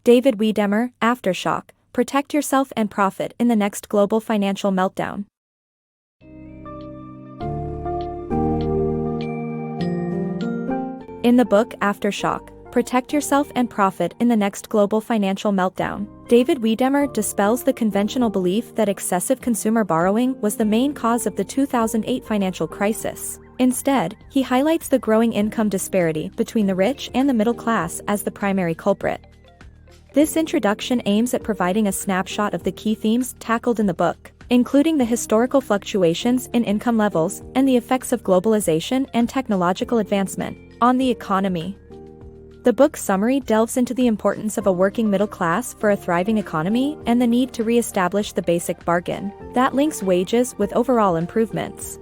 David Wiedemer, Aftershock, protect yourself and profit in the next global financial meltdown. In the book Aftershock, Protect Yourself and Profit in the Next Global Financial Meltdown, David Wiedemer dispels the conventional belief that excessive consumer borrowing was the main cause of the 2008 financial crisis. Instead, he highlights the growing income disparity between the rich and the middle class as the primary culprit. This introduction aims at providing a snapshot of the key themes tackled in the book, including the historical fluctuations in income levels and the effects of globalization and technological advancement on the economy. The book's summary delves into the importance of a working middle class for a thriving economy and the need to re-establish the basic bargain that links wages with overall improvements.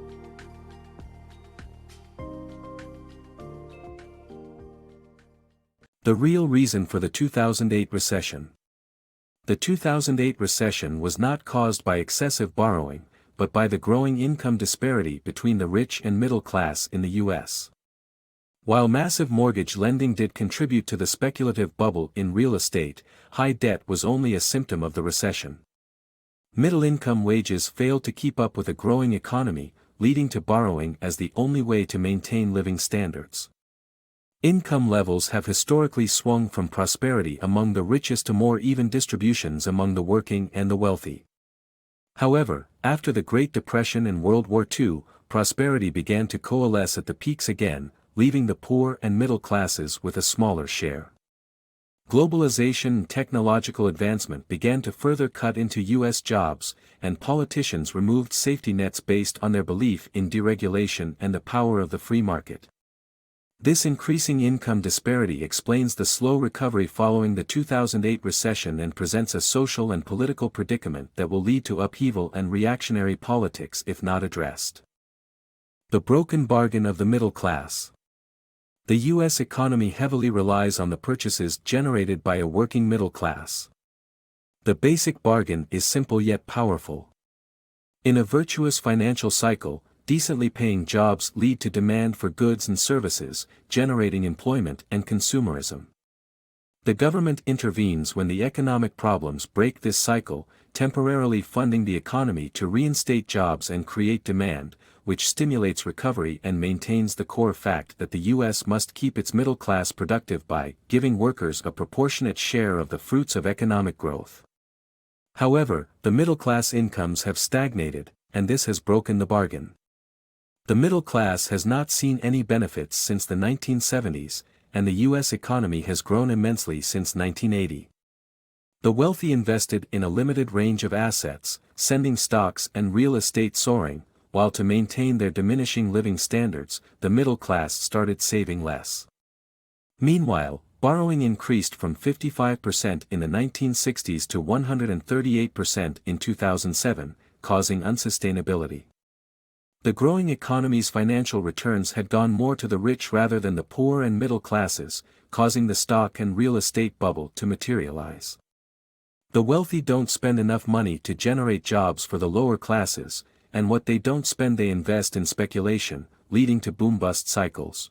The real reason for the 2008 recession. The 2008 recession was not caused by excessive borrowing, but by the growing income disparity between the rich and middle class in the U.S. While massive mortgage lending did contribute to the speculative bubble in real estate, high debt was only a symptom of the recession. Middle-income wages failed to keep up with a growing economy, leading to borrowing as the only way to maintain living standards. Income levels have historically swung from prosperity among the richest to more even distributions among the working and the wealthy. However, after the Great Depression and World War II, prosperity began to coalesce at the peaks again, leaving the poor and middle classes with a smaller share. Globalization and technological advancement began to further cut into U.S. jobs, and politicians removed safety nets based on their belief in deregulation and the power of the free market. This increasing income disparity explains the slow recovery following the 2008 recession and presents a social and political predicament that will lead to upheaval and reactionary politics if not addressed. The broken bargain of the middle class. The U.S. economy heavily relies on the purchases generated by a working middle class. The basic bargain is simple yet powerful. In a virtuous financial cycle, decently paying jobs lead to demand for goods and services, generating employment and consumerism. The government intervenes when the economic problems break this cycle, temporarily funding the economy to reinstate jobs and create demand, which stimulates recovery and maintains the core fact that the U.S. must keep its middle class productive by giving workers a proportionate share of the fruits of economic growth. However, the middle class incomes have stagnated, and this has broken the bargain. The middle class has not seen any benefits since the 1970s, and the U.S. economy has grown immensely since 1980. The wealthy invested in a limited range of assets, sending stocks and real estate soaring, while to maintain their diminishing living standards, the middle class started saving less. Meanwhile, borrowing increased from 55% in the 1960s to 138% in 2007, causing unsustainability. The growing economy's financial returns had gone more to the rich rather than the poor and middle classes, causing the stock and real estate bubble to materialize. The wealthy don't spend enough money to generate jobs for the lower classes, and what they don't spend they invest in speculation, leading to boom-bust cycles.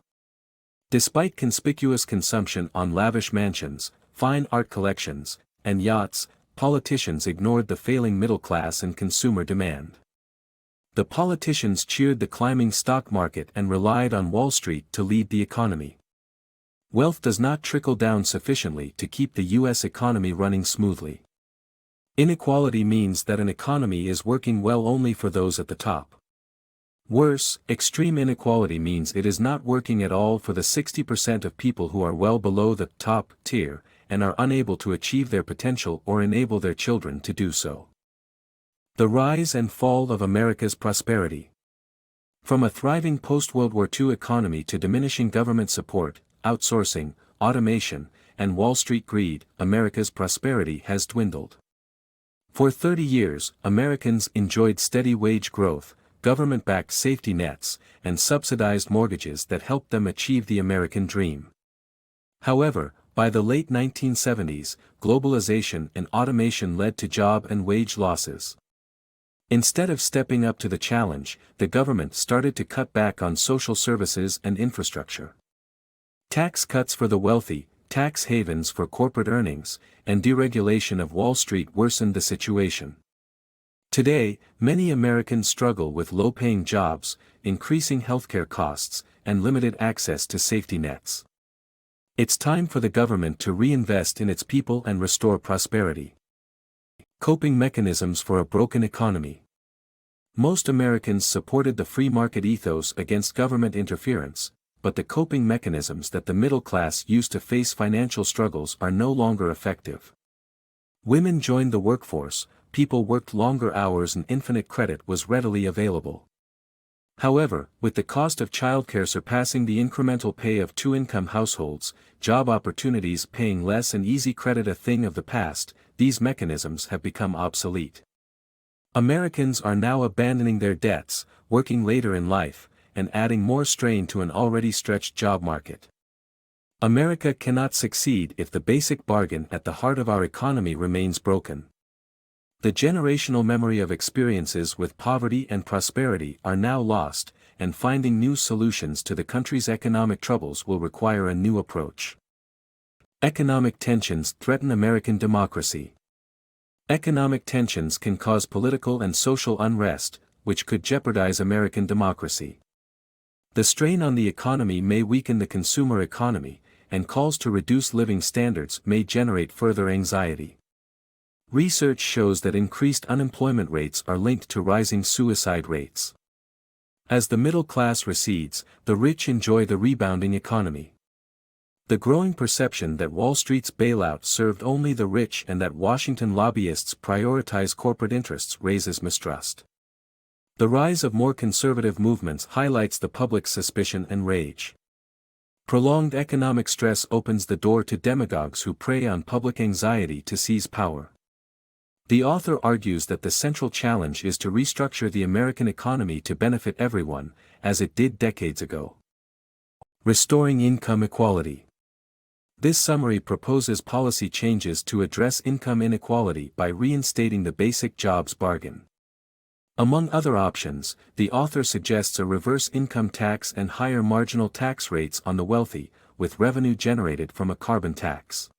Despite conspicuous consumption on lavish mansions, fine art collections, and yachts, politicians ignored the failing middle class and consumer demand. The politicians cheered the climbing stock market and relied on Wall Street to lead the economy. Wealth does not trickle down sufficiently to keep the U.S. economy running smoothly. Inequality means that an economy is working well only for those at the top. Worse, extreme inequality means it is not working at all for the 60% of people who are well below the top tier, and are unable to achieve their potential or enable their children to do so. The rise and fall of America's prosperity. From a thriving post-World War II economy to diminishing government support, outsourcing, automation, and Wall Street greed, America's prosperity has dwindled. For 30 years, Americans enjoyed steady wage growth, government-backed safety nets, and subsidized mortgages that helped them achieve the American dream. However, by the late 1970s, globalization and automation led to job and wage losses. Instead of stepping up to the challenge, the government started to cut back on social services and infrastructure. Tax cuts for the wealthy, tax havens for corporate earnings, and deregulation of Wall Street worsened the situation. Today, many Americans struggle with low-paying jobs, increasing healthcare costs, and limited access to safety nets. It's time for the government to reinvest in its people and restore prosperity. Coping mechanisms for a broken economy. Most Americans supported the free market ethos against government interference, but the coping mechanisms that the middle class used to face financial struggles are no longer effective. Women joined the workforce, people worked longer hours and infinite credit was readily available. However, with the cost of childcare surpassing the incremental pay of two-income households, job opportunities paying less and easy credit a thing of the past, these mechanisms have become obsolete. Americans are now abandoning their debts, working later in life, and adding more strain to an already stretched job market. America cannot succeed if the basic bargain at the heart of our economy remains broken. The generational memory of experiences with poverty and prosperity are now lost, and finding new solutions to the country's economic troubles will require a new approach. Economic tensions threaten American democracy. Economic tensions can cause political and social unrest, which could jeopardize American democracy. The strain on the economy may weaken the consumer economy, and calls to reduce living standards may generate further anxiety. Research shows that increased unemployment rates are linked to rising suicide rates. As the middle class recedes, the rich enjoy the rebounding economy. The growing perception that Wall Street's bailout served only the rich and that Washington lobbyists prioritize corporate interests raises mistrust. The rise of more conservative movements highlights the public's suspicion and rage. Prolonged economic stress opens the door to demagogues who prey on public anxiety to seize power. The author argues that the central challenge is to restructure the American economy to benefit everyone, as it did decades ago. Restoring income equality. This summary proposes policy changes to address income inequality by reinstating the basic jobs bargain. Among other options, the author suggests a reverse income tax and higher marginal tax rates on the wealthy, with revenue generated from a carbon tax.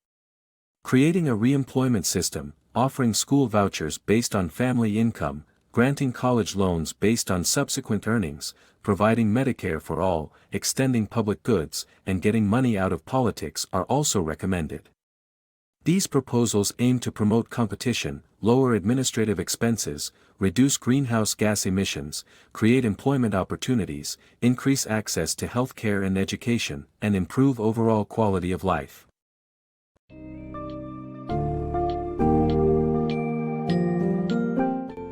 Creating a reemployment system, offering school vouchers based on family income, granting college loans based on subsequent earnings, providing Medicare for all, extending public goods, and getting money out of politics are also recommended. These proposals aim to promote competition, lower administrative expenses, reduce greenhouse gas emissions, create employment opportunities, increase access to health care and education, and improve overall quality of life.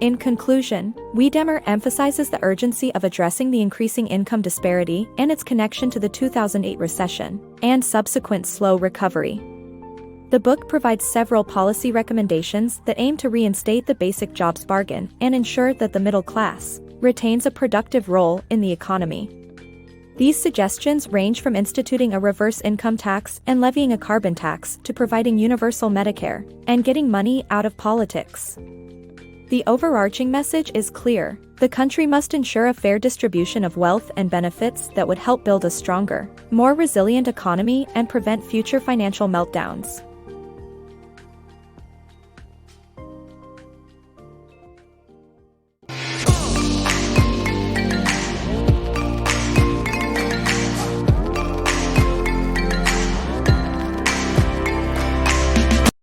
In conclusion, Wiedemer emphasizes the urgency of addressing the increasing income disparity and its connection to the 2008 recession and subsequent slow recovery. The book provides several policy recommendations that aim to reinstate the basic jobs bargain and ensure that the middle class retains a productive role in the economy. These suggestions range from instituting a reverse income tax and levying a carbon tax to providing universal Medicare and getting money out of politics. The overarching message is clear: the country must ensure a fair distribution of wealth and benefits that would help build a stronger, more resilient economy and prevent future financial meltdowns.